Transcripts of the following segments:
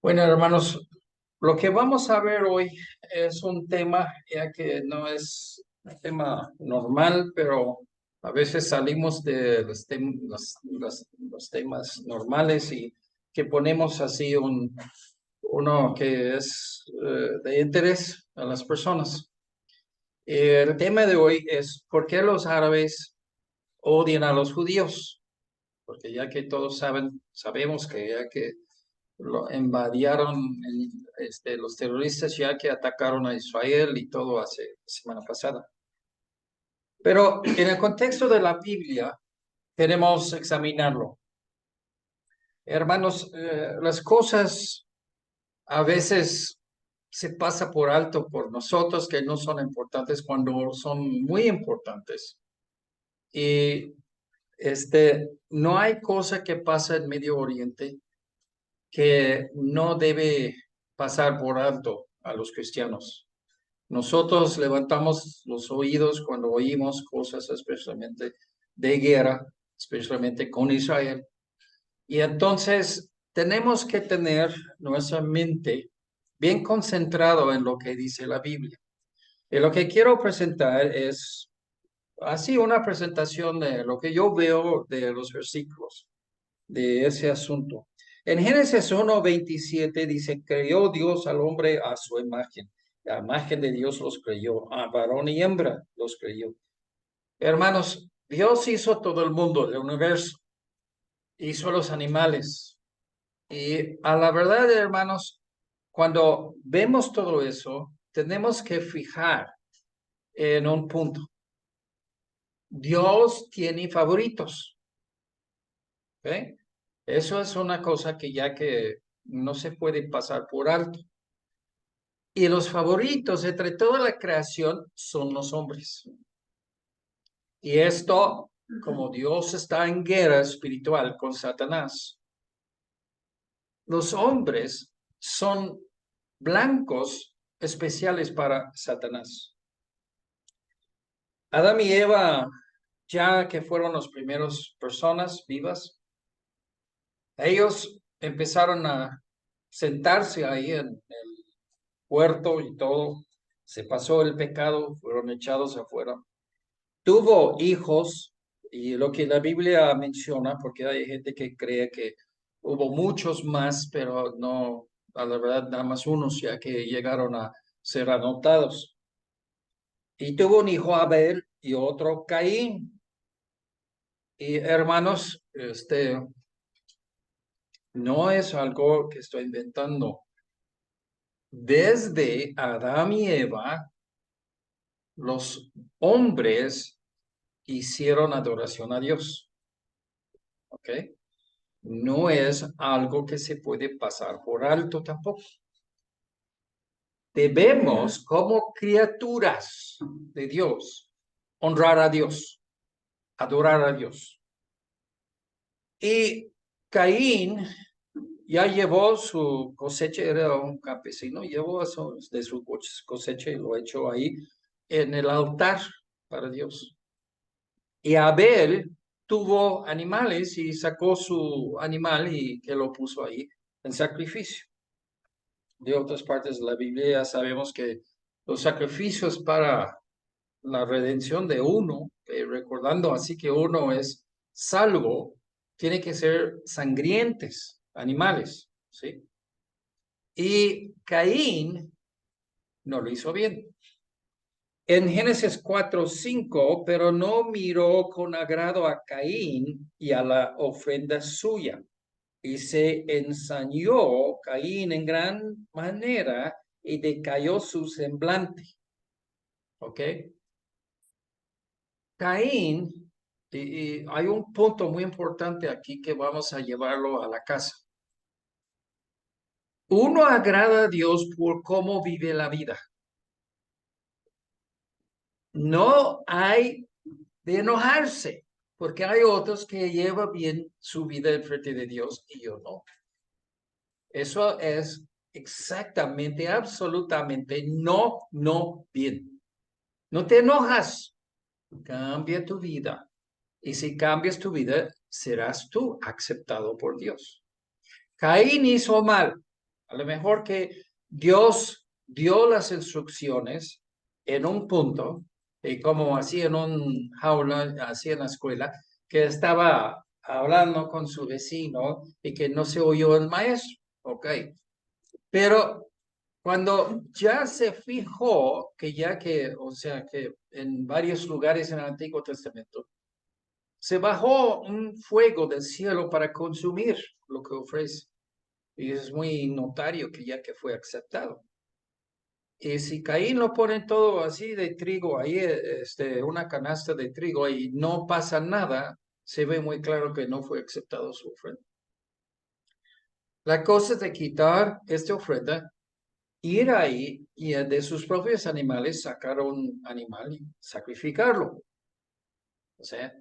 Bueno, hermanos, lo que vamos a ver hoy es un tema, ya que no es un tema normal, pero a veces salimos de los temas normales y que ponemos así uno que es de interés a las personas. El tema de hoy es ¿por qué los árabes odian a los judíos? Porque ya que todos sabemos que ya que lo invadieron los terroristas ya que atacaron a Israel y todo hace semana pasada. Pero en el contexto de la Biblia queremos examinarlo. Hermanos, las cosas a veces se pasa por alto por nosotros que no son importantes cuando son muy importantes. Y no hay cosa que pasa en Medio Oriente que no debe pasar por alto a los cristianos. Nosotros levantamos los oídos cuando oímos cosas especialmente de guerra, especialmente con Israel. Y entonces tenemos que tener nuestra mente bien concentrado en lo que dice la Biblia. Y lo que quiero presentar es así una presentación de lo que yo veo de los versículos de ese asunto. En Génesis 1:27 dice, creó Dios al hombre a su imagen. La imagen de Dios los creyó, a varón y hembra los creyó. Hermanos, Dios hizo todo el mundo, el universo, hizo los animales. Y a la verdad, hermanos, cuando vemos todo eso, tenemos que fijar en un punto. Dios tiene favoritos. ¿Ok? Eso es una cosa que ya que no se puede pasar por alto. Y los favoritos entre toda la creación son los hombres. Y esto, como Dios está en guerra espiritual con Satanás, los hombres son blancos especiales para Satanás. Adán y Eva, ya que fueron las primeras personas vivas, ellos empezaron a sentarse ahí en el huerto y todo. Se pasó el pecado, fueron echados afuera. Tuvo hijos, y lo que la Biblia menciona, porque hay gente que cree que hubo muchos más, pero no, a la verdad, nada más unos, ya que llegaron a ser anotados. Y tuvo un hijo Abel y otro Caín. Y hermanos, no es algo que estoy inventando. Desde Adán y Eva, los hombres hicieron adoración a Dios. ¿Ok? No es algo que se puede pasar por alto tampoco. Debemos, como criaturas de Dios, honrar a Dios, adorar a Dios. Y Caín ya llevó su cosecha, era un campesino, llevó de su cosecha y lo echó ahí en el altar para Dios. Y Abel tuvo animales y sacó su animal y que lo puso ahí en sacrificio. De otras partes de la Biblia ya sabemos que los sacrificios para la redención de uno, recordando así que uno es salvo, tiene que ser sangrientes, animales, ¿sí? Y Caín no lo hizo bien. En Génesis 4:5, pero no miró con agrado a Caín y a la ofrenda suya. Y se ensañó Caín en gran manera y decayó su semblante. ¿Ok? Caín, y hay un punto muy importante aquí que vamos a llevarlo a la casa. Uno agrada a Dios por cómo vive la vida. No hay de enojarse, porque hay otros que llevan bien su vida en frente de Dios y yo no. Eso es exactamente, absolutamente no bien. No te enojas, cambia tu vida. Y si cambias tu vida, serás tú aceptado por Dios. Caín hizo mal, A lo mejor que Dios dio las instrucciones en un punto, y como así en un jaula, así en la escuela, que estaba hablando con su vecino y que no se oyó el maestro. Ok. Pero cuando ya se fijó que ya que, o sea, que en varios lugares en el Antiguo Testamento, se bajó un fuego del cielo para consumir lo que ofrece. Y es muy notario que ya que fue aceptado. Y si Caín lo pone todo así de trigo, ahí una canasta de trigo y no pasa nada, se ve muy claro que no fue aceptado su ofrenda. La cosa es de quitar esta ofrenda, ir ahí y de sus propios animales sacar un animal y sacrificarlo. O sea,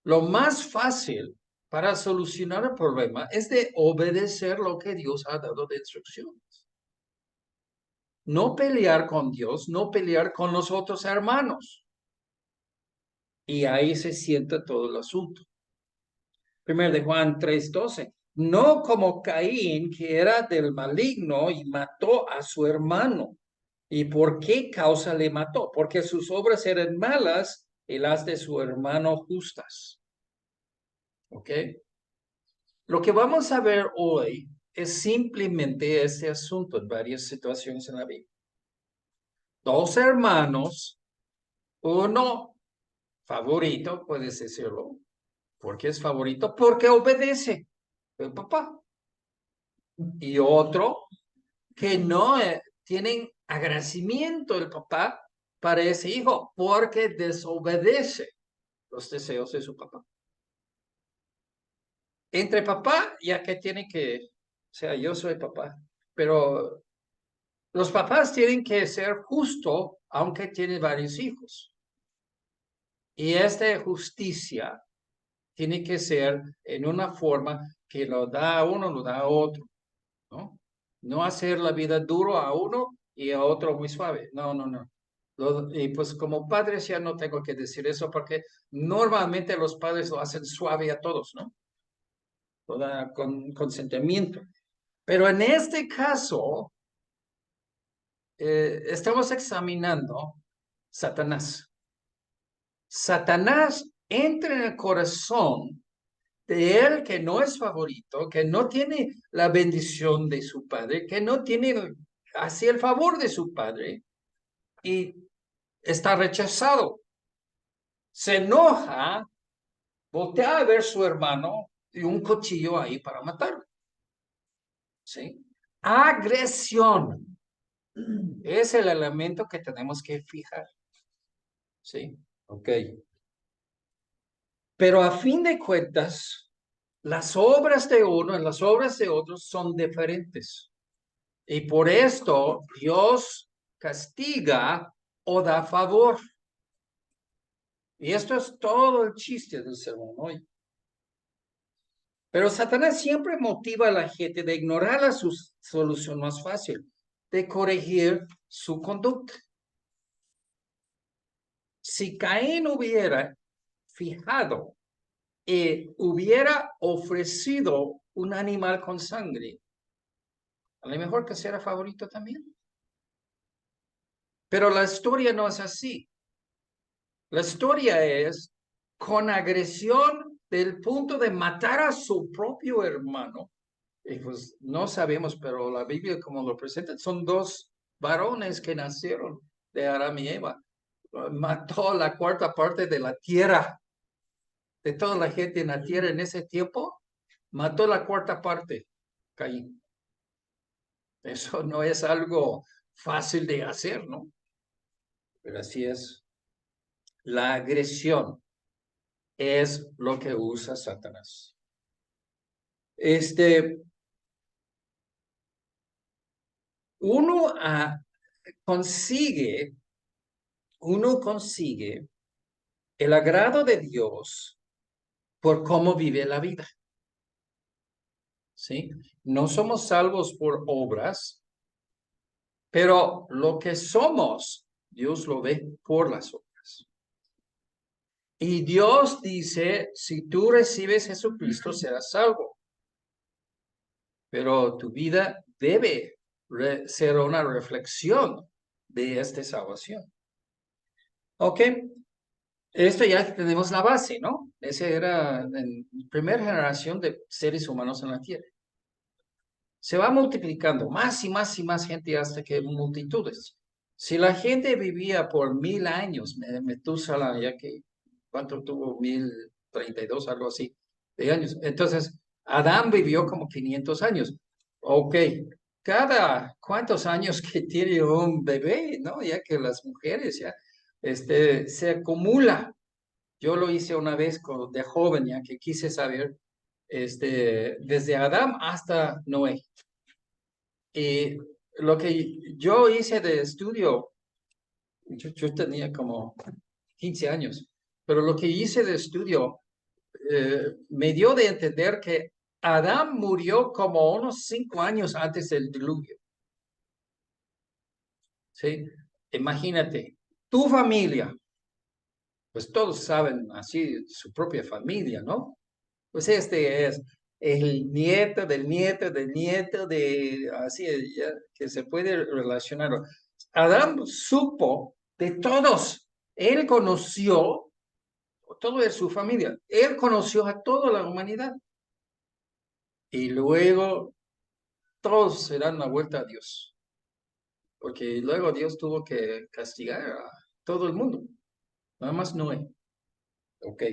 lo más fácil para solucionar el problema es de obedecer lo que Dios ha dado de instrucciones. No pelear con Dios, no pelear con los otros hermanos. Y ahí se sienta todo el asunto. Primero de Juan 3:12. No como Caín, que era del maligno y mató a su hermano. ¿Y por qué causa le mató? Porque sus obras eran malas y las de su hermano justas. ¿Ok? Lo que vamos a ver hoy es simplemente este asunto en varias situaciones en la Biblia. Dos hermanos, uno favorito, puedes decirlo. ¿Por qué es favorito? Porque obedece el papá. Y otro que no tienen agradecimiento el papá para ese hijo porque desobedece los deseos de su papá. Entre papá, ya que tiene que, o sea, yo soy papá, pero los papás tienen que ser justos aunque tienen varios hijos. Y esta justicia tiene que ser en una forma que lo da a uno, lo da a otro, ¿no? No hacer la vida duro a uno y a otro muy suave. No, no, no. Y pues como padres ya no tengo que decir eso porque normalmente los padres lo hacen suave a todos, ¿no? Toda con consentimiento. Pero en este caso, estamos examinando Satanás. Satanás entra en el corazón de él que no es favorito, que no tiene la bendición de su padre, que no tiene así el favor de su padre y está rechazado. Se enoja, voltea a ver a su hermano y un cuchillo ahí para matarlo. ¿Sí? Agresión es el elemento que tenemos que fijar. ¿Sí? Ok. Pero a fin de cuentas, las obras de uno y las obras de otros son diferentes. Y por esto Dios castiga o da favor. Y esto es todo el chiste del sermón hoy. Pero Satanás siempre motiva a la gente de ignorar la solución más fácil, de corregir su conducta. Si Caín hubiera fijado y hubiera ofrecido un animal con sangre, a lo mejor que será favorito también. Pero la historia no es así. La historia es con agresión del punto de matar a su propio hermano. Y pues no sabemos, pero la Biblia como lo presenta, son dos varones que nacieron de Adán y Eva. Mató la cuarta parte de la tierra, de toda la gente en la tierra en ese tiempo, mató la cuarta parte, Caín. Eso no es algo fácil de hacer, ¿no? Pero así es. La agresión es lo que usa Satanás. Uno consigue, uno consigue el agrado de Dios por cómo vive la vida. ¿Sí? No somos salvos por obras, pero lo que somos, Dios lo ve por las obras. Y Dios dice, si tú recibes Jesucristo, serás salvo. Pero tu vida debe ser una reflexión de esta salvación. Ok, esto ya tenemos la base, ¿no? Esa era la primera generación de seres humanos en la tierra. Se va multiplicando más y más y más gente hasta que multitudes. Si la gente vivía por 1000 años, Metúsala, ya que, ¿cuánto tuvo? 1032, algo así, de años. Entonces, Adán vivió como 500 años. Ok, cada cuántos años que tiene un bebé, ¿no? Ya que las mujeres ya, se acumula. Yo lo hice una vez de joven, ya que quise saber, desde Adán hasta Noé. Y lo que yo hice de estudio, yo tenía como 15 años, pero lo que hice de estudio me dio de entender que Adán murió como unos 5 años antes del diluvio. ¿Sí? Imagínate, tu familia, pues todos saben así su propia familia, ¿no? Pues este es el nieto del nieto del nieto de, así ya, que se puede relacionar. Adán supo de todos. Él conoció todo de su familia. Él conoció a toda la humanidad. Y luego todos se dan la vuelta a Dios. Porque luego Dios tuvo que castigar a todo el mundo. Nada más Noé. Ok.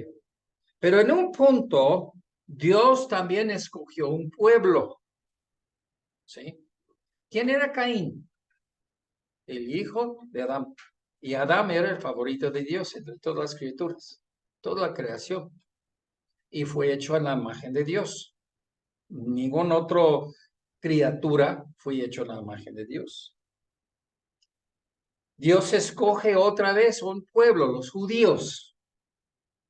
Pero en un punto, Dios también escogió un pueblo. ¿Sí? ¿Quién era Caín? El hijo de Adán. Y Adán era el favorito de Dios entre todas las criaturas, toda la creación. Y fue hecho a la imagen de Dios. Ningún otro criatura fue hecho a la imagen de Dios. Dios escoge otra vez un pueblo, los judíos.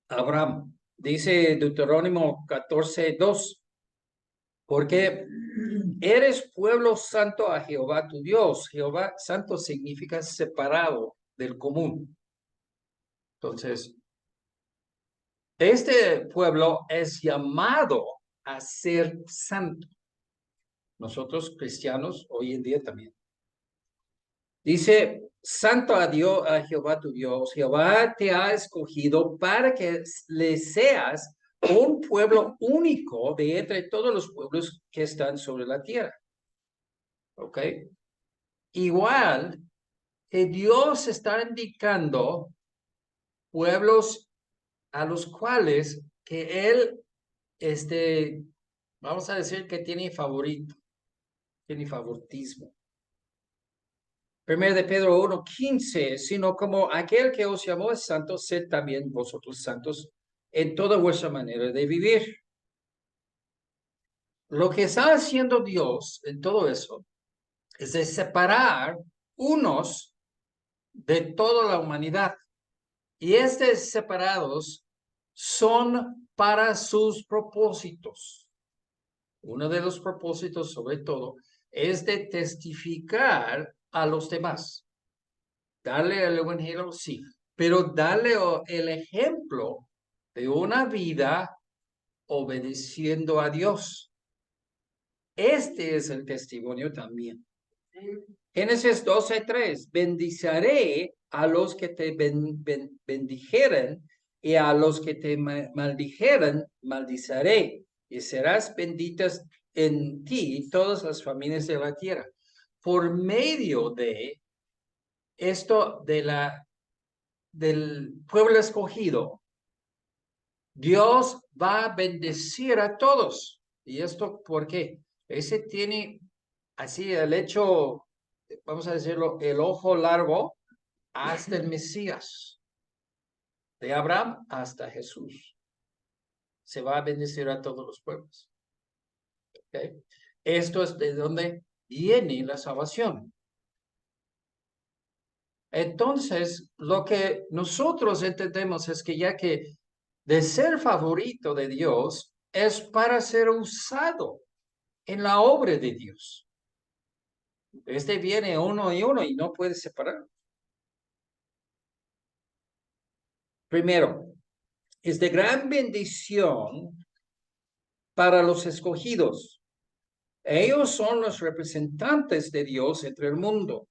Abraham. Dice Deuterónimo 14:2. Porque eres pueblo santo a Jehová tu Dios. Jehová santo significa separado del común. Entonces, este pueblo es llamado a ser santo. Nosotros cristianos hoy en día también. Dice, santo a Dios, a Jehová tu Dios. Jehová te ha escogido para que le seas un pueblo único de entre todos los pueblos que están sobre la tierra. ¿Ok? Igual que Dios está indicando pueblos a los cuales que Él, vamos a decir que tiene favorito, tiene favoritismo. Primero de Pedro 1:15, sino como aquel que os llamó es santo, sed también vosotros santos en toda vuestra manera de vivir. Lo que está haciendo Dios en todo eso es de separar unos de toda la humanidad. Y estos separados son para sus propósitos. Uno de los propósitos, sobre todo, es de testificar a los demás. Darle el evangelio, sí, pero darle el ejemplo de una vida obedeciendo a Dios. Este es el testimonio también. Génesis 12:3, bendiciré a los que te bendijeren y a los que te maldijeren, maldiciré y serás benditas en ti todas las familias de la tierra. Por medio de esto del pueblo escogido, Dios va a bendecir a todos. ¿Y esto por qué? Ese tiene así el hecho, vamos a decirlo, el ojo largo hasta el Mesías, de Abraham hasta Jesús. Se va a bendecir a todos los pueblos. ¿Okay? Esto es de donde viene la salvación. Entonces, lo que nosotros entendemos es que ya que de ser favorito de Dios es para ser usado en la obra de Dios. Viene uno y no puede separar. Primero, es de gran bendición para los escogidos. Ellos son los representantes de Dios entre el mundo.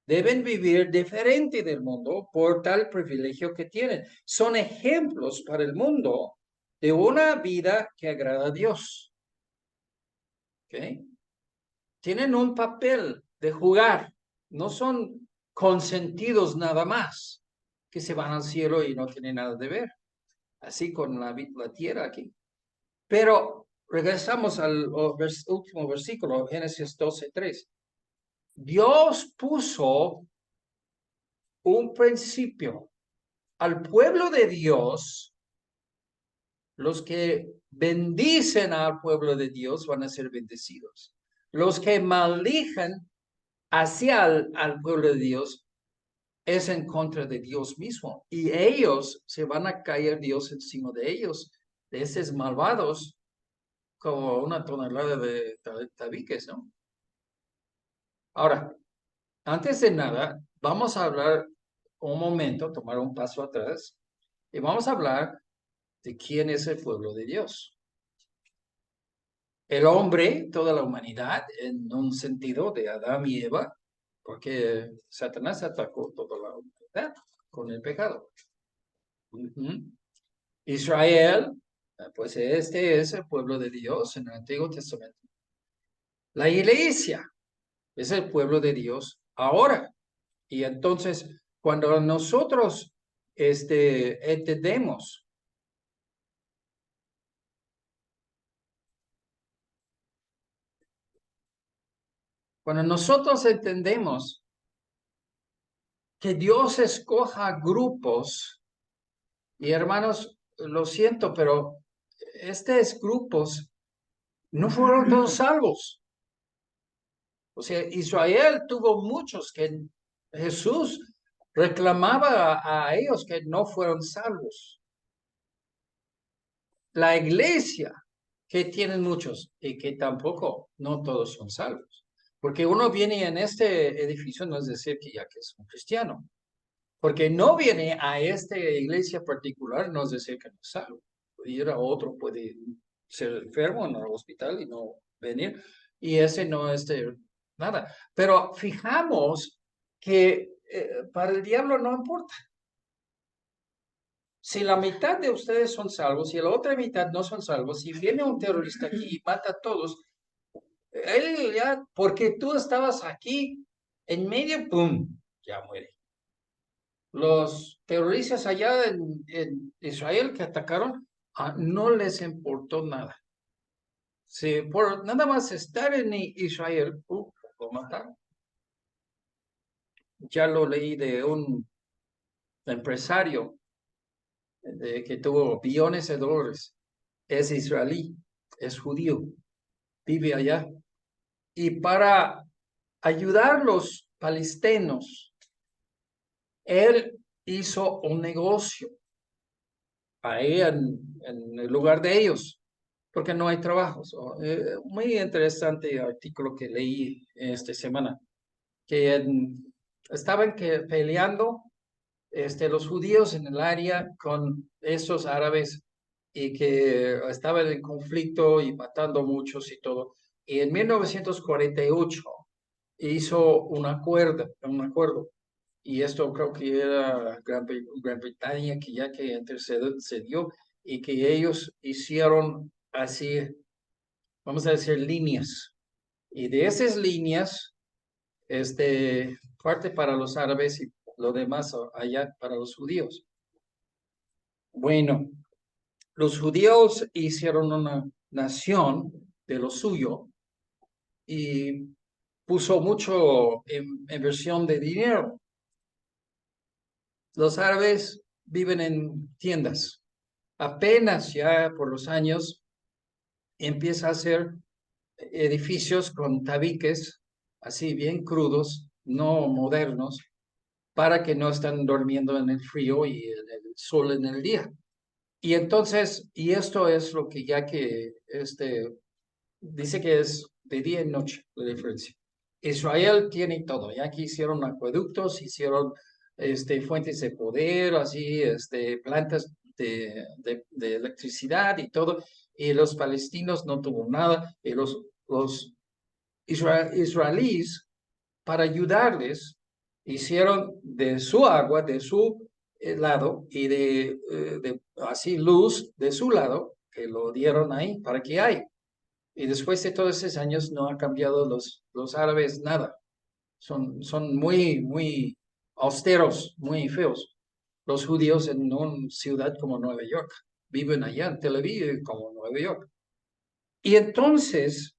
Deben vivir diferente del mundo por tal privilegio que tienen. Son ejemplos para el mundo de una vida que agrada a Dios. ¿Okay? Tienen un papel de jugar. No son consentidos nada más, que se van al cielo y no tienen nada de ver. Así con la tierra aquí. Pero regresamos al último versículo, Génesis 12:3. Dios puso un principio al pueblo de Dios. Los que bendicen al pueblo de Dios van a ser bendecidos. Los que maldijan hacia al pueblo de Dios es en contra de Dios mismo. Y ellos se van a caer Dios encima de ellos, de esos malvados, como una tonelada de tabiques, ¿no? Ahora, antes de nada, vamos a hablar un momento, tomar un paso atrás, y vamos a hablar de quién es el pueblo de Dios. El hombre, toda la humanidad, en un sentido de Adán y Eva, porque Satanás atacó toda la humanidad con el pecado. Israel, pues este es el pueblo de Dios en el Antiguo Testamento. La iglesia es el pueblo de Dios ahora. Y entonces, cuando nosotros entendemos que Dios escoja grupos, y hermanos, lo siento, pero estos grupos no fueron todos salvos. O sea, Israel tuvo muchos que Jesús reclamaba a ellos que no fueron salvos. La iglesia, que tienen muchos y que tampoco, no todos son salvos. Porque uno viene en este edificio, no es decir que ya que es un cristiano. Porque no viene a esta iglesia particular, no es decir que no es salvo. Ir a otro puede ser enfermo en el hospital y no venir. Y ese no es nada. Pero fijamos que para el diablo no importa. Si la mitad de ustedes son salvos y la otra mitad no son salvos, si viene un terrorista aquí y mata a todos, él ya, porque tú estabas aquí en medio, ¡pum!, ya muere. Los terroristas allá en Israel que atacaron, no les importó nada. Si por nada más estar en Israel, lo mataron. Ya lo leí de un empresario que tuvo billones de dólares. Es israelí, es judío, vive allá. Y para ayudar a los palestinos, él hizo un negocio ahí en el lugar de ellos, porque no hay trabajos. Muy interesante artículo que leí esta semana, que estaban peleando los judíos en el área con esos árabes y que estaban en conflicto y matando muchos y todo. Y en 1948 hizo un acuerdo, y esto creo que era Gran Bretaña que ya que intercedió y que ellos hicieron así, vamos a decir, líneas. Y de esas líneas, parte para los árabes y lo demás allá para los judíos. Bueno, los judíos hicieron una nación de lo suyo y puso mucho inversión de dinero. Los árabes viven en tiendas. Apenas ya por los años empieza a hacer edificios con tabiques, así bien crudos, no modernos, para que no estén durmiendo en el frío y el sol en el día. Y entonces, y esto es lo que ya que dice que es de día y noche la diferencia. Israel tiene todo, ya que hicieron acueductos, hicieron fuentes de poder, así, plantas de electricidad y todo, y los palestinos no tuvo nada, y los los israelíes, para ayudarles, hicieron de su agua, de su lado, y así luz de su lado, que lo dieron ahí para que hay. Y después de todos esos años no han cambiado los árabes nada. Son muy, muy austeros, muy feos. Los judíos en una ciudad como Nueva York viven allá en Tel Aviv como Nueva York. Y entonces,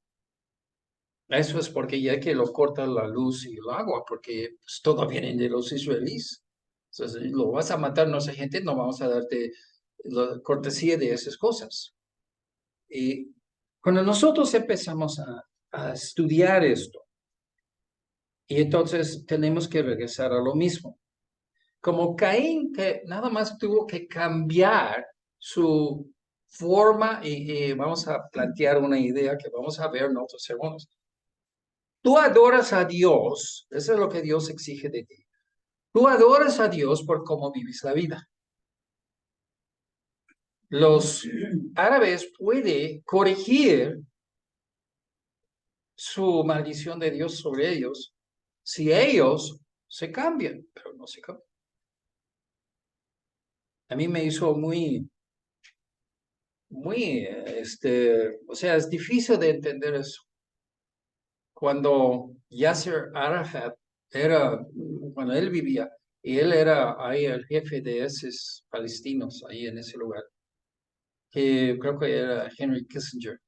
eso es porque ya que lo corta la luz y el agua, porque pues, todo viene de los israelíes. Entonces, lo vas a matar, no sé, gente, no vamos a darte la cortesía de esas cosas. Y cuando nosotros empezamos a estudiar esto, y entonces tenemos que regresar a lo mismo. Como Caín, que nada más tuvo que cambiar su forma, y vamos a plantear una idea que vamos a ver en otros segundos. Tú adoras a Dios, eso es lo que Dios exige de ti. Tú adoras a Dios por cómo vives la vida. Los árabes pueden corregir su maldición de Dios sobre ellos si ellos se cambian, pero no se cambian. A mí me hizo muy, o sea, es difícil de entender eso. Cuando Yasser Arafat cuando él vivía, y él era ahí el jefe de esos palestinos, ahí en ese lugar, que creo que era Henry Kissinger,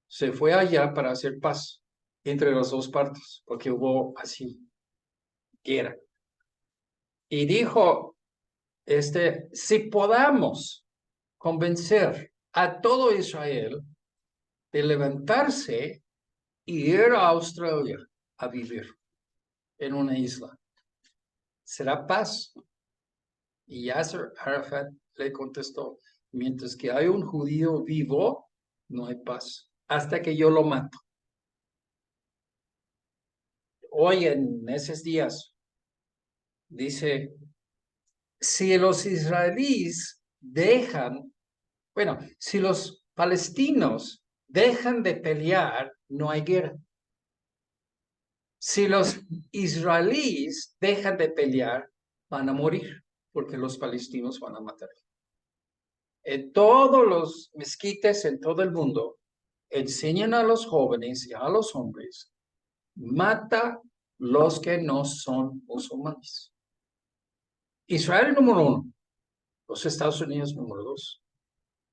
se fue allá para hacer paz entre las dos partes, porque hubo así guerra. Y dijo, si podamos convencer a todo Israel de levantarse y ir a Australia a vivir en una isla, será paz. Y Yasser Arafat le contestó, mientras que hay un judío vivo, no hay paz, hasta que yo lo mato. Hoy en esos días, dice, si los israelíes si los palestinos dejan de pelear, no hay guerra. Si los israelíes dejan de pelear, van a morir, porque los palestinos van a matar. En todos los mezquites en todo el mundo, enseñan a los jóvenes y a los hombres, mata los que no son musulmanes. Israel número 1, los Estados Unidos número 2,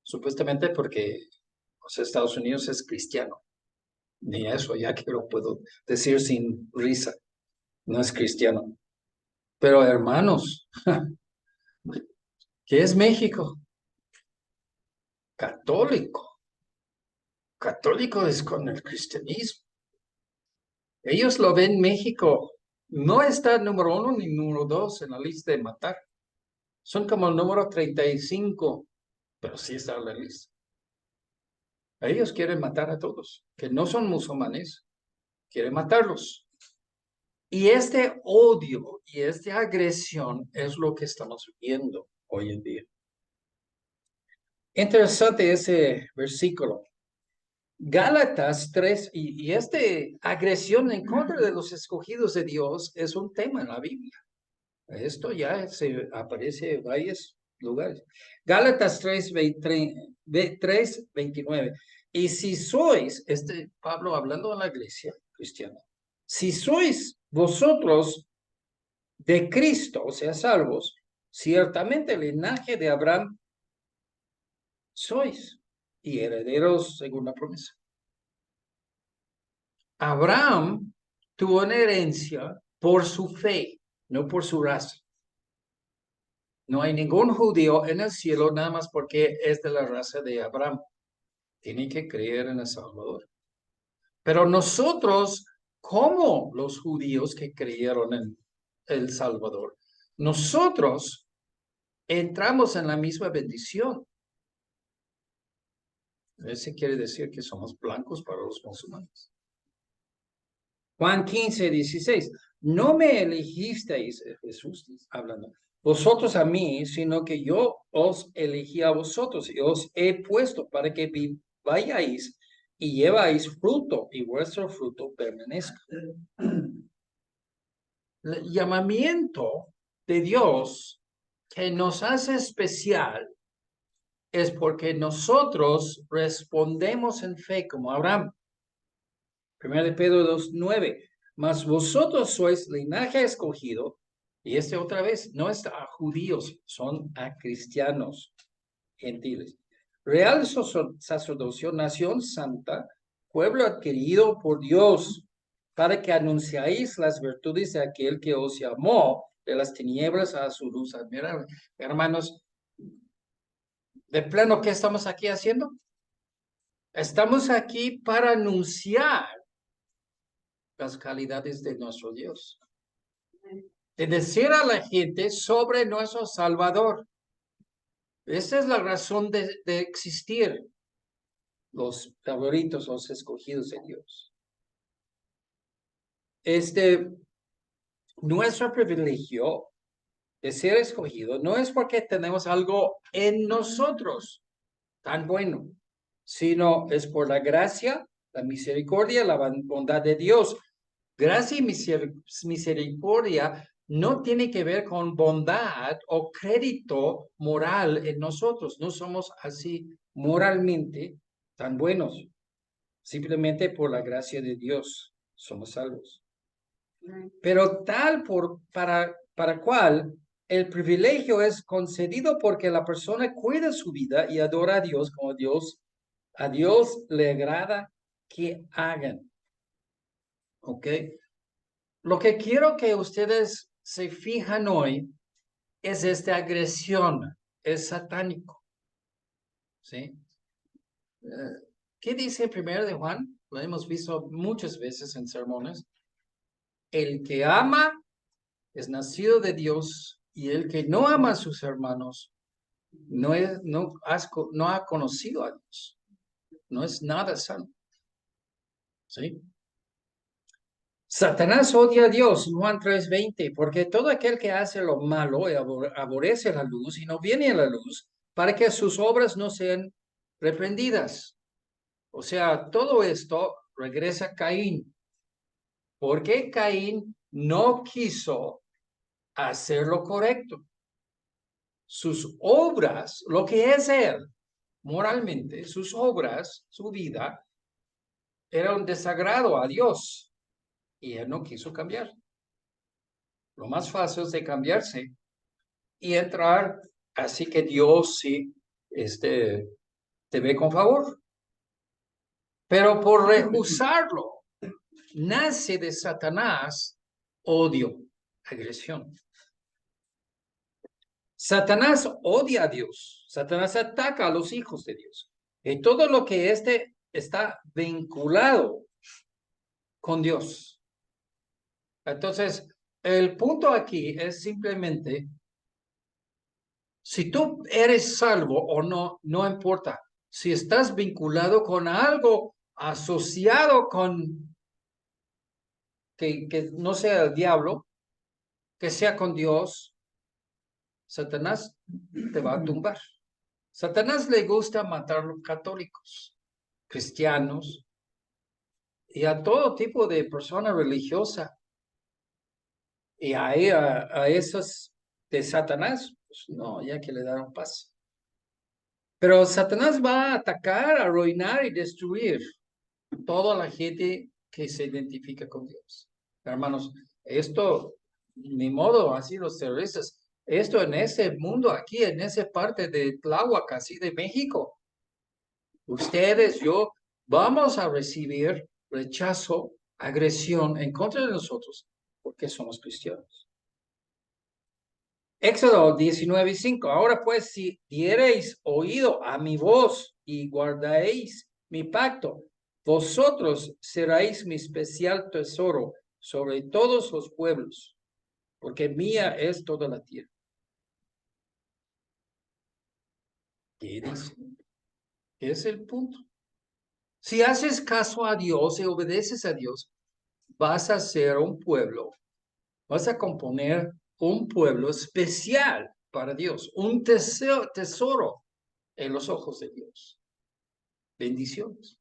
supuestamente porque los Estados Unidos es cristiano. Ni eso, ya que lo puedo decir sin risa, no es cristiano. Pero hermanos, ¿qué es México? Católico. Católico es con el cristianismo. Ellos lo ven México. No está número 1 ni número 2 en la lista de matar. Son como el número 35, pero sí está en la lista. Ellos quieren matar a todos, que no son musulmanes, quieren matarlos. Y este odio y esta agresión es lo que estamos viendo hoy en día. Interesante ese versículo. Gálatas 3, y esta agresión en contra de los escogidos de Dios es un tema en la Biblia. Esto ya se aparece en varios lugares. Gálatas 3:29. Y si sois, Pablo hablando a la iglesia cristiana, si sois vosotros de Cristo, o sea, salvos, ciertamente el linaje de Abraham sois y herederos según la promesa. Abraham tuvo una herencia por su fe, no por su raza. No hay ningún judío en el cielo nada más porque es de la raza de Abraham. Tiene que creer en el Salvador. Pero nosotros, como los judíos que creyeron en el Salvador, nosotros entramos en la misma bendición. Eso quiere decir que somos blancos para los musulmanes. Juan 15:16. No me elegisteis, Jesús hablando, vosotros a mí, sino que yo os elegí a vosotros y os he puesto para que vayáis y lleváis fruto, y vuestro fruto permanezca. El llamamiento de Dios que nos hace especial es porque nosotros respondemos en fe como Abraham. 1 de Pedro 2:9. Mas vosotros sois linaje escogido, y otra vez no es a judíos, son a cristianos gentiles. Real sacerdocio, nación santa, pueblo adquirido por Dios, para que anunciáis las virtudes de aquel que os llamó de las tinieblas a su luz admirable. Hermanos, de plano, ¿qué estamos aquí haciendo? Estamos aquí para anunciar las calidades de nuestro Dios. De decir a la gente sobre nuestro Salvador. Esa es la razón de existir los favoritos, los escogidos de Dios. Nuestro privilegio de ser escogido no es porque tenemos algo en nosotros tan bueno, sino es por la gracia, la misericordia, la bondad de Dios. Gracia y misericordia no tiene que ver con bondad o crédito moral en nosotros. No somos así moralmente tan buenos. Simplemente por la gracia de Dios somos salvos. Pero para cual el privilegio es concedido porque la persona cuida su vida y adora a Dios como a Dios le agrada que hagan. ¿Ok? Lo que quiero que ustedes se fijan hoy es esta agresión, es satánico. ¿Sí? ¿Qué dice en 1 de Juan? Lo hemos visto muchas veces en sermones. El que ama es nacido de Dios y el que no ama a sus hermanos no ha conocido a Dios. No es nada sano. ¿Sí? Satanás odia a Dios, Juan 3:20, porque todo aquel que hace lo malo aborrece la luz y no viene a la luz para que sus obras no sean reprendidas. O sea, todo esto regresa a Caín. Porque Caín no quiso hacer lo correcto. Sus obras, lo que es él, moralmente, sus obras, su vida, era un desagrado a Dios y él no quiso cambiar. Lo más fácil es de cambiarse y entrar, así que Dios sí te ve con favor. Pero por rehusarlo, nace de Satanás odio, agresión. Satanás odia a Dios. Satanás ataca a los hijos de Dios. Y todo lo que está vinculado con Dios. Entonces, el punto aquí es simplemente, si tú eres salvo o no, no importa. Si estás vinculado con algo asociado con que no sea el diablo, que sea con Dios, Satanás te va a tumbar. Satanás le gusta matar a los católicos, cristianos y a todo tipo de persona religiosa. Y a esos de Satanás, pues no, ya que le dan paz. Pero Satanás va a atacar, arruinar y destruir toda la gente que se identifica con Dios. Hermanos, esto, ni modo, así los terroristas, esto en ese mundo aquí, en esa parte de Tláhuac, así de México, ustedes, yo, vamos a recibir rechazo, agresión en contra de nosotros, porque somos cristianos. Éxodo 19:5. Ahora pues, si diereis oído a mi voz y guardaréis mi pacto, vosotros seréis mi especial tesoro sobre todos los pueblos, porque mía es toda la tierra. ¿Qué dice? Es el punto. Si haces caso a Dios y obedeces a Dios, vas a ser un pueblo, vas a componer un pueblo especial para Dios, un tesoro en los ojos de Dios. Bendiciones.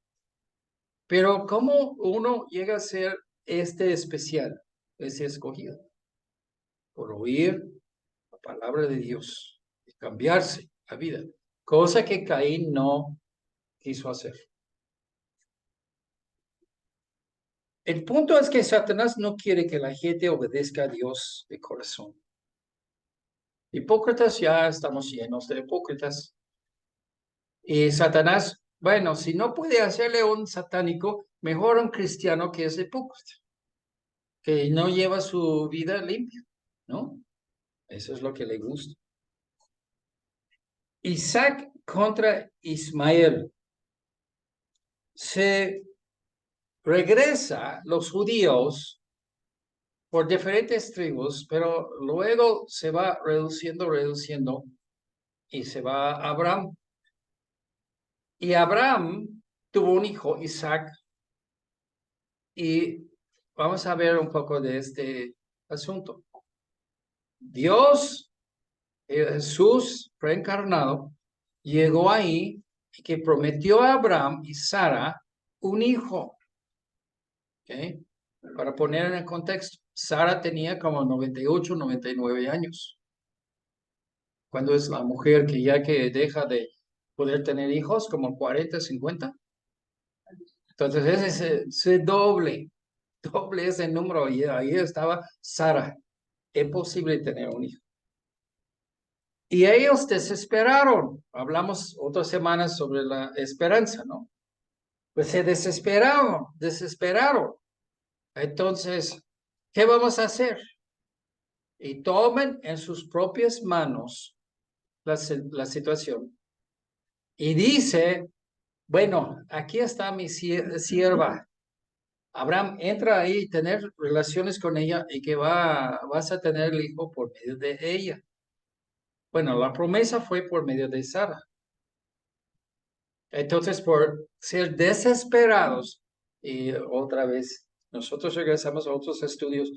Pero ¿cómo uno llega a ser este especial, ese escogido? Por oír la palabra de Dios y cambiarse la vida, cosa que Caín no quiso hacer. El punto es que Satanás no quiere que la gente obedezca a Dios de corazón. Hipócritas, ya estamos llenos de hipócritas. Y Satanás, bueno, si no puede hacerle un satánico, mejor un cristiano que es hipócrita, que no lleva su vida limpia, ¿no? Eso es lo que le gusta. Isaac contra Ismael. Se regresa los judíos por diferentes tribus, pero luego se va reduciendo, y se va a Abraham. Y Abraham tuvo un hijo, Isaac, y vamos a ver un poco de este asunto. Dios, Jesús reencarnado, llegó ahí y que prometió a Abraham y Sara un hijo. ¿Okay? Para poner en el contexto, Sara tenía como 98, 99 años. Cuando es la mujer que ya que deja de poder tener hijos, como 40, 50. Entonces ese doble ese número y ahí estaba Sara. Imposible tener un hijo. Y ellos desesperaron. Hablamos otras semanas sobre la esperanza, ¿no? Pues se desesperaron. Entonces, ¿qué vamos a hacer? Y tomen en sus propias manos la situación. Y dice, bueno, aquí está mi sierva. Abraham entra ahí y tener relaciones con ella y que vas a tener el hijo por medio de ella. Bueno, la promesa fue por medio de Sara. Entonces, por ser desesperados, y otra vez, nosotros regresamos a otros estudios,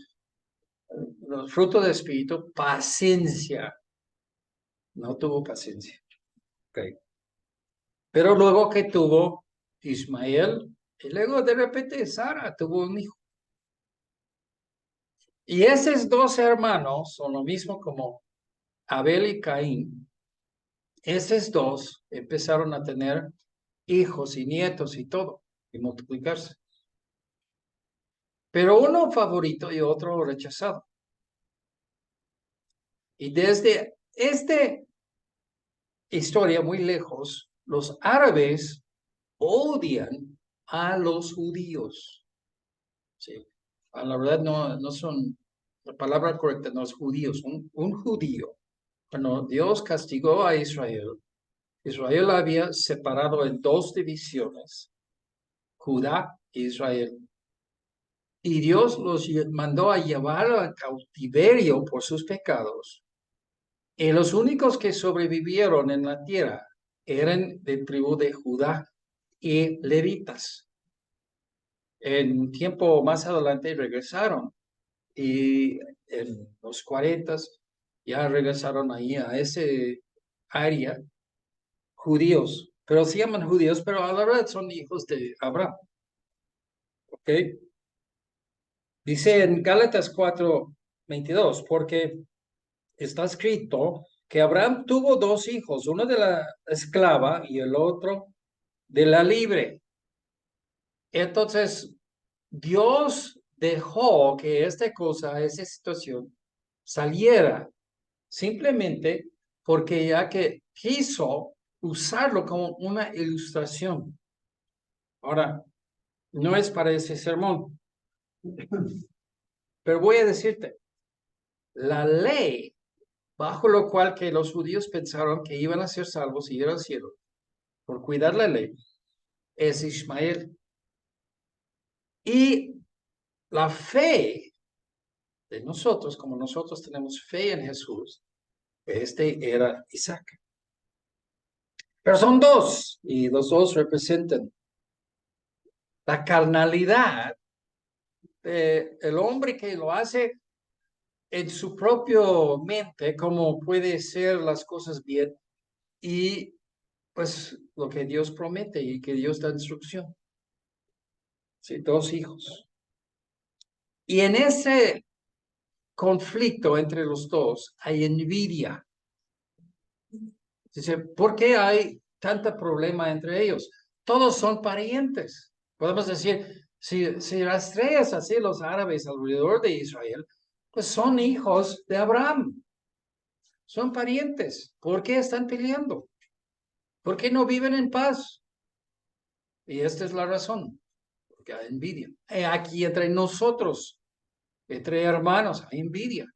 los frutos del Espíritu, paciencia. No tuvo paciencia. Okay. Pero luego que tuvo Ismael, y luego de repente Sara tuvo un hijo. Y esos dos hermanos son lo mismo como Abel y Caín. Esos dos empezaron a tener hijos y nietos y todo, y multiplicarse. Pero uno favorito y otro rechazado. Y desde esta historia muy lejos, los árabes odian a los judíos. Sí. A la verdad no son, la palabra correcta no es judíos, un judío. Cuando Dios castigó a Israel, Israel había separado en dos divisiones, Judá e Israel. Y Dios los mandó a llevar al cautiverio por sus pecados. Y los únicos que sobrevivieron en la tierra eran de tribu de Judá y levitas. En tiempo más adelante regresaron y en los 40 ya regresaron ahí a ese área judíos, pero se llaman judíos, pero a la verdad son hijos de Abraham. ¿Ok? Dice en Gálatas 4:22, porque está escrito que Abraham tuvo dos hijos, uno de la esclava y el otro de la libre. Entonces, Dios dejó que esa situación saliera simplemente porque ya que quiso usarlo como una ilustración. Ahora, no es para ese sermón, pero voy a decirte, la ley bajo lo cual que los judíos pensaron que iban a ser salvos y ir al cielo por cuidar la ley es Ismael. Y la fe de nosotros, como nosotros tenemos fe en Jesús, era Isaac. Pero son dos, y los dos representan la carnalidad del hombre que lo hace en su propio mente, como puede ser las cosas bien, y pues lo que Dios promete y que Dios da instrucción. Sí, dos hijos. Y en ese conflicto entre los dos hay envidia. Dice, ¿por qué hay tanto problema entre ellos? Todos son parientes. Podemos decir, si rastreas así los árabes alrededor de Israel, pues son hijos de Abraham, son parientes. ¿Por qué están peleando? ¿Por qué no viven en paz? Y esta es la razón, porque hay envidia. Aquí entre nosotros, entre hermanos, hay envidia.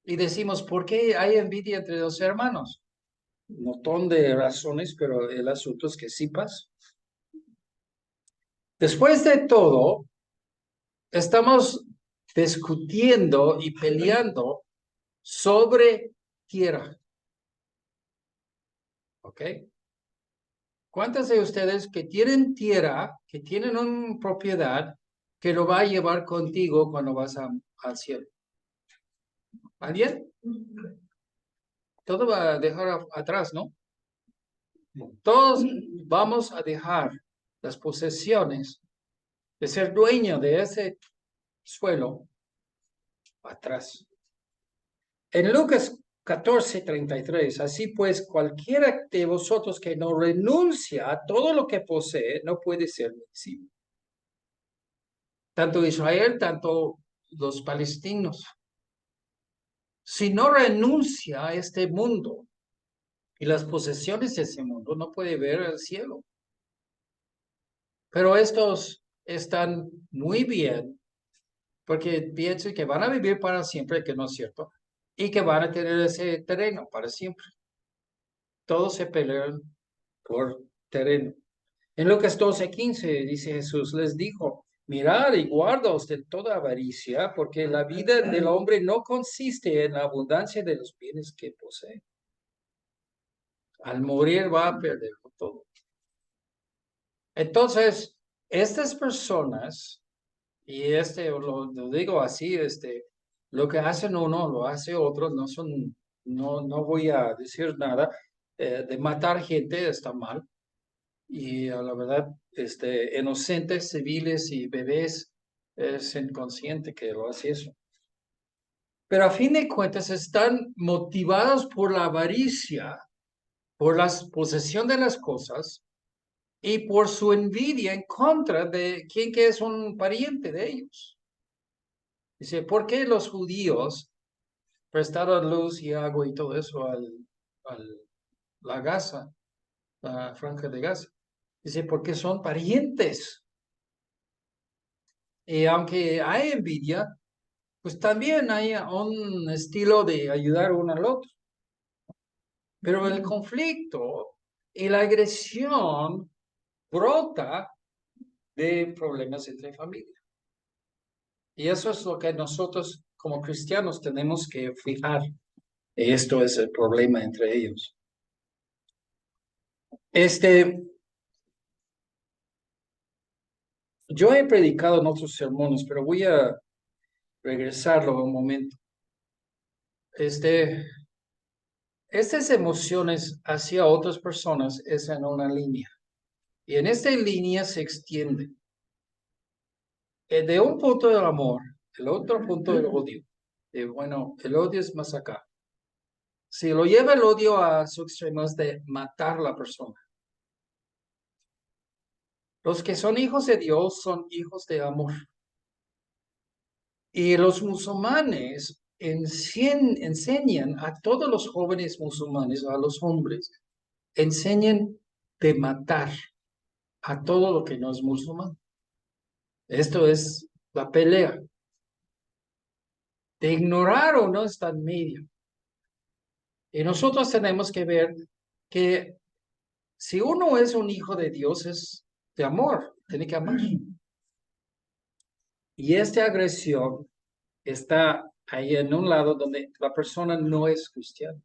Y decimos, ¿por qué hay envidia entre los hermanos? Un montón de razones, pero el asunto es que sí pasa. Después de todo, estamos discutiendo y peleando sobre tierra. ¿Ok? ¿Cuántos de ustedes que tienen tierra, que tienen una propiedad, que lo va a llevar contigo cuando vas al cielo? ¿Alguien? Todo va a dejar atrás, ¿no? Todos vamos a dejar las posesiones de ser dueño de ese suelo atrás. En Lucas 14:33, así pues, cualquiera de vosotros que no renuncia a todo lo que posee, no puede ser mi discípulo. Tanto Israel, tanto los palestinos. Si no renuncia a este mundo y las posesiones de ese mundo, no puede ver el cielo. Pero estos están muy bien porque piensan que van a vivir para siempre, que no es cierto, y que van a tener ese terreno para siempre. Todos se pelean por terreno. En Lucas 12:15 dice Jesús, les dijo, mirad y guardaos de toda avaricia, porque la vida del hombre no consiste en la abundancia de los bienes que posee. Al morir va a perderlo todo. Entonces, estas personas, y lo digo así, lo que hacen uno, lo hace otro, no voy a decir nada, de matar gente está mal. Y a la verdad, inocentes, civiles y bebés es inconsciente que lo hace eso. Pero a fin de cuentas están motivados por la avaricia, por la posesión de las cosas y por su envidia en contra de quien que es un pariente de ellos. Dice, ¿por qué los judíos prestaron luz y agua y todo eso la Gaza, la franja de Gaza? Dice, porque son parientes. Y aunque hay envidia, pues también hay un estilo de ayudar uno al otro. Pero el conflicto y la agresión brota de problemas entre familia. Y eso es lo que nosotros como cristianos tenemos que fijar. Esto es el problema entre ellos. Yo he predicado en otros sermones, pero voy a regresarlo un momento. Estas emociones hacia otras personas es en una línea. Y en esta línea se extiende. De un punto del amor, el otro punto del odio. Bueno, el odio es más acá. Si lo lleva el odio a su extremo es de matar a la persona. Los que son hijos de Dios son hijos de amor. Y los musulmanes enseñan a todos los jóvenes musulmanes, a los hombres, enseñan de matar a todo lo que no es musulmán. Esto es la pelea. De ignorar o no está en medio. Y nosotros tenemos que ver que si uno es un hijo de Dios es de amor, tiene que amar. Y esta agresión está ahí en un lado donde la persona no es cristiana.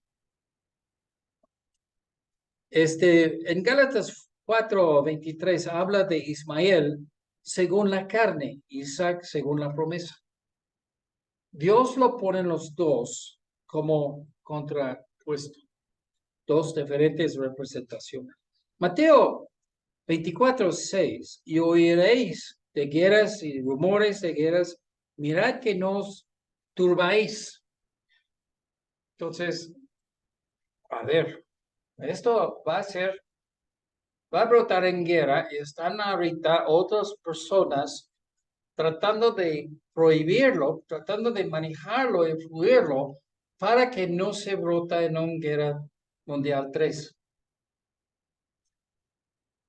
En Gálatas 4:23 habla de Ismael según la carne, Isaac según la promesa. Dios lo pone en los dos como contrapuesto, dos diferentes representaciones. Mateo 24:6, y oiréis de guerras y rumores de guerras, mirad que no os turbáis. Entonces, a ver, esto va a brotar en guerra y están ahorita otras personas tratando de prohibirlo, tratando de manejarlo, influirlo, para que no se brota en una guerra mundial 3.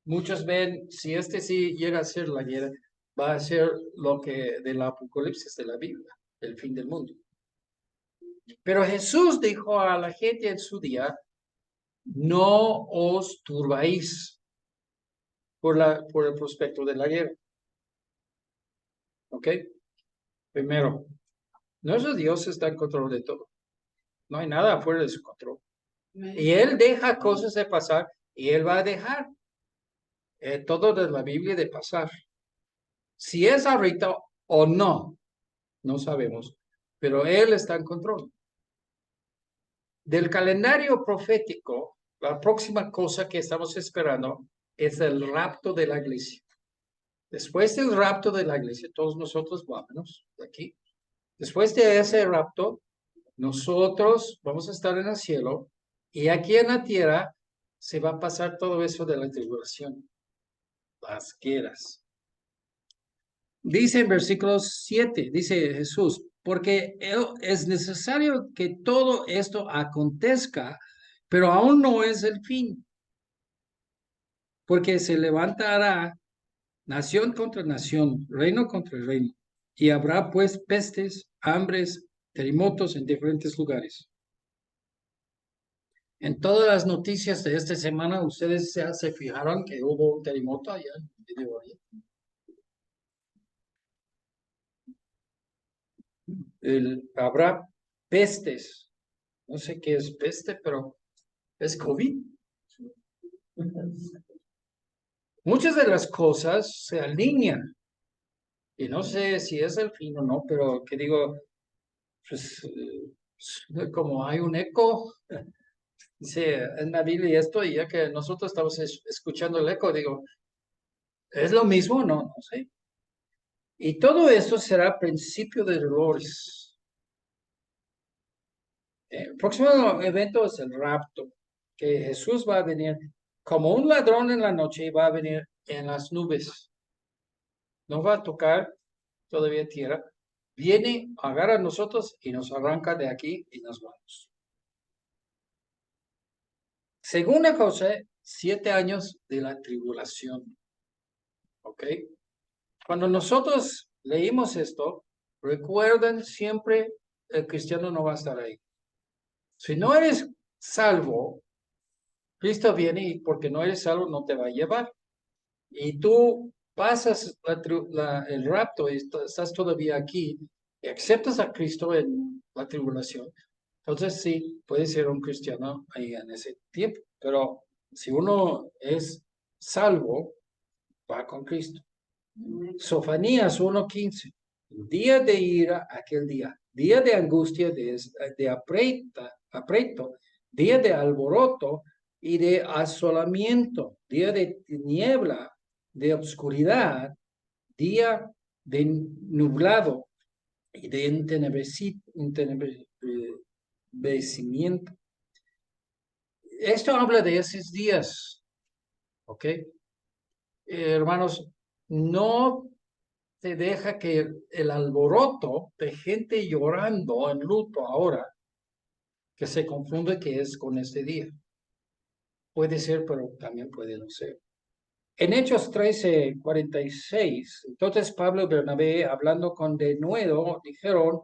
Muchos ven, si este sí llega a ser la guerra, va a ser lo que del Apocalipsis de la Biblia, el fin del mundo. Pero Jesús dijo a la gente en su día, no os turbáis por el prospecto de la guerra. ¿Ok? Primero, nuestro Dios está en control de todo. No hay nada fuera de su control. Y Él deja cosas de pasar y Él va a dejar todo de la Biblia de pasar. Si es ahorita o no, no sabemos, pero Él está en control. Del calendario profético, la próxima cosa que estamos esperando es el rapto de la iglesia. Después del rapto de la iglesia, todos nosotros vámonos de aquí. Después de ese rapto, nosotros vamos a estar en el cielo y aquí en la tierra se va a pasar todo eso de la tribulación, las guerras. Dice en versículo 7, dice Jesús, porque es necesario que todo esto acontezca, pero aún no es el fin, porque se levantará nación contra nación, reino contra reino, y habrá pues pestes, hambres, terremotos en diferentes lugares. En todas las noticias de esta semana, ustedes se fijaron que hubo un terremoto allá en Medio Oriente. Habrá pestes. No sé qué es peste, pero es COVID. Muchas de las cosas se alinean. Y no sé si es el fin o no, pero que digo, pues como hay un eco, dice en la Biblia esto, y ya que nosotros estamos escuchando el eco, digo, ¿es lo mismo? No, no sé. Y todo esto será principio de dolores. El próximo evento es el rapto, que Jesús va a venir como un ladrón en la noche y va a venir en las nubes. No va a tocar todavía tierra. Viene, agarra a nosotros y nos arranca de aquí y nos vamos. Segunda cosa, 7 años de la tribulación. ¿Ok? Cuando nosotros leímos esto, recuerden siempre, el cristiano no va a estar ahí. Si no eres salvo, Cristo viene y porque no eres salvo no te va a llevar. Y tú pasas el rapto y estás todavía aquí y aceptas a Cristo en la tribulación. Entonces sí, puede ser un cristiano ahí en ese tiempo. Pero si uno es salvo, va con Cristo. Sofonías 1:15. Día de ira, aquel día. Día de angustia, de aprieto. Día de alboroto y de asolamiento. Día de tiniebla, de obscuridad. Día de nublado y de entenebrecimiento. Esto habla de esos días, ¿ok? Hermanos, no te deja que el alboroto de gente llorando en luto ahora, que se confunde que es con este día. Puede ser, pero también puede no ser. En Hechos 13:46, entonces Pablo y Bernabé, hablando con denuedo, dijeron,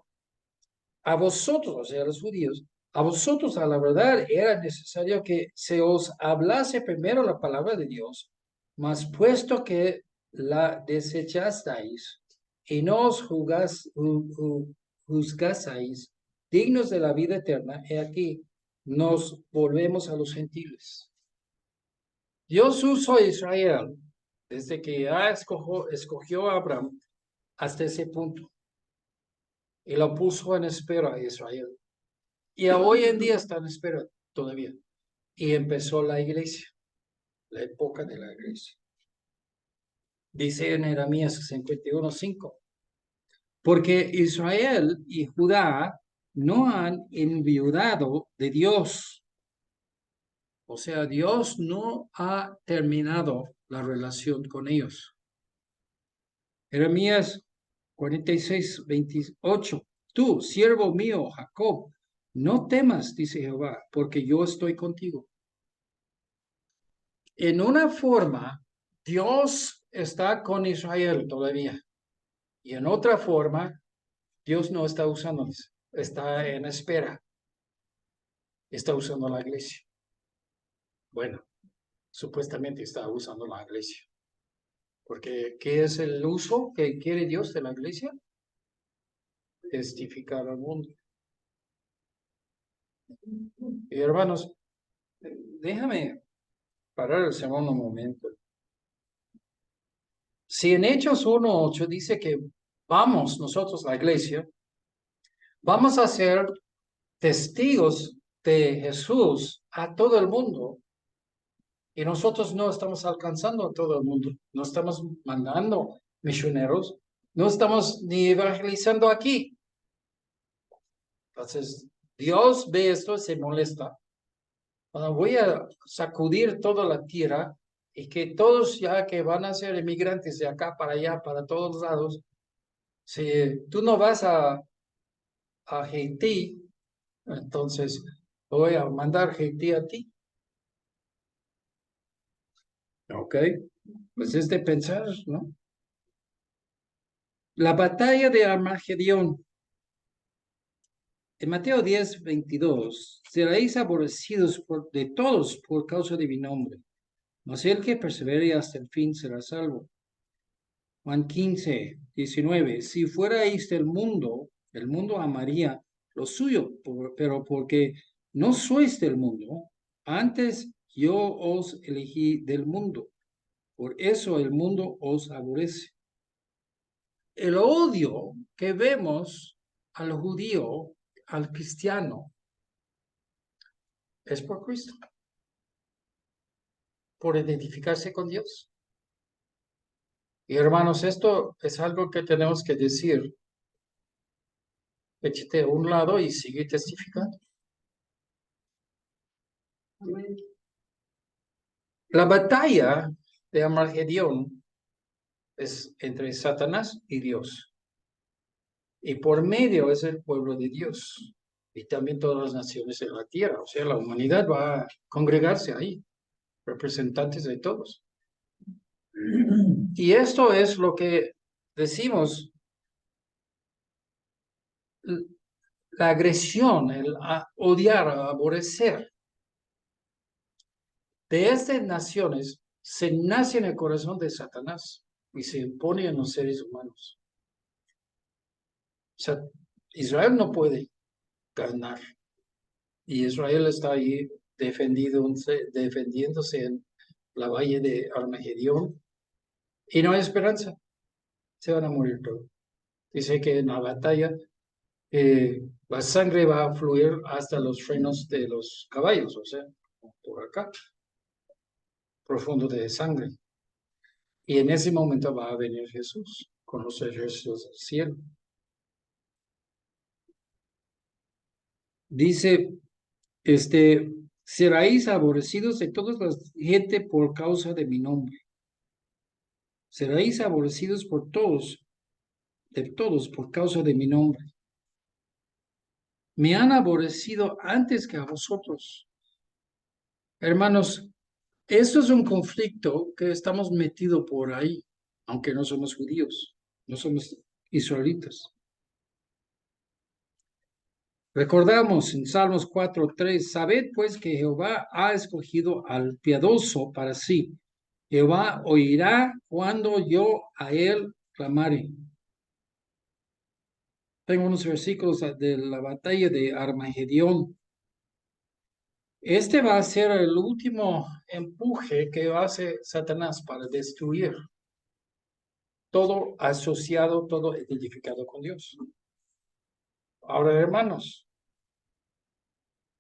a vosotros, o sea, a los judíos, a vosotros a la verdad era necesario que se os hablase primero la palabra de Dios, mas puesto que la desechasteis y no os juzgaseis dignos de la vida eterna, he aquí, nos volvemos a los gentiles. Dios usó a Israel desde que ya escogió a Abraham hasta ese punto y lo puso en espera a Israel. Y hoy en día está en espera todavía. Y empezó la iglesia, la época de la iglesia. Dice en Jeremías 51:5. Porque Israel y Judá no han enviudado de Dios. O sea, Dios no ha terminado la relación con ellos. Jeremías 46:28. Tú, siervo mío, Jacob, no temas, dice Jehová, porque yo estoy contigo. En una forma, Dios está con Israel todavía. Y en otra forma, Dios no está usándoles. Está en espera. Está usando la iglesia. Bueno, supuestamente está usando la iglesia. Porque, ¿qué es el uso que quiere Dios de la iglesia? Testificar al mundo. Y hermanos, déjame parar el segundo momento. Si en Hechos 1:8 dice que vamos nosotros, la iglesia, vamos a ser testigos de Jesús a todo el mundo, y nosotros no estamos alcanzando a todo el mundo, no estamos mandando misioneros, no estamos ni evangelizando aquí. Entonces, Dios ve esto y se molesta. Bueno, voy a sacudir toda la tierra y que todos ya que van a ser emigrantes de acá para allá, para todos lados, si tú no vas a Haití, entonces voy a mandar Haití a ti. Ok, pues es de pensar, ¿no? La batalla de Armagedón. En Mateo 10:22, seréis aborrecidos de todos por causa de mi nombre, mas el que persevere hasta el fin será salvo. Juan 15:19, si fuerais del mundo, el mundo amaría lo suyo, pero porque no sois del mundo, antes yo os elegí del mundo, por eso el mundo os aborrece. El odio que vemos al judío, al cristiano, es por Cristo, por identificarse con Dios. Y hermanos, esto es algo que tenemos que decir. Échate a un lado y sigue testificando. La batalla de Armagedón es entre Satanás y Dios. Y por medio es el pueblo de Dios. Y también todas las naciones de la tierra. O sea, la humanidad va a congregarse ahí, representantes de todos. Y esto es lo que decimos, la agresión, el odiar, aborrecer. De estas naciones se nace en el corazón de Satanás y se impone en los seres humanos. O sea, Israel no puede ganar. Y Israel está ahí defendiéndose en la valle de Armagedón. Y no hay esperanza. Se van a morir todos. Dice que en la batalla la sangre va a fluir hasta los frenos de los caballos, o sea, por acá, profundo de sangre. Y en ese momento va a venir Jesús con los ejércitos del cielo. Dice, seréis aborrecidos de toda la gente por causa de mi nombre. Seréis aborrecidos por todos, de todos por causa de mi nombre. Me han aborrecido antes que a vosotros. Hermanos, esto es un conflicto que estamos metidos por ahí, aunque no somos judíos, no somos israelitas. Recordamos en Salmos 4:3, sabed pues que Jehová ha escogido al piadoso para sí. Jehová oirá cuando yo a él clamare. Tengo unos versículos de la batalla de Armagedón. Este va a ser el último empuje que hace Satanás para destruir todo asociado, todo identificado con Dios. Ahora, hermanos,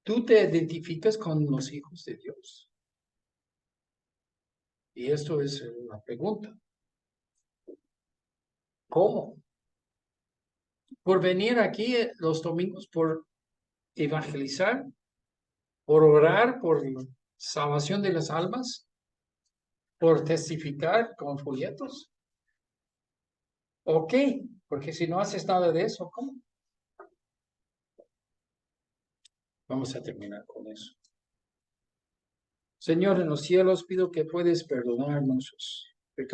¿tú te identificas con los hijos de Dios? Y esto es una pregunta. ¿Cómo? Por venir aquí los domingos, por evangelizar, por orar, por salvación de las almas, por testificar con folletos. Ok, porque si no haces nada de eso, ¿cómo? Vamos a terminar con eso. Señor, en los cielos pido que puedes perdonarnos pecados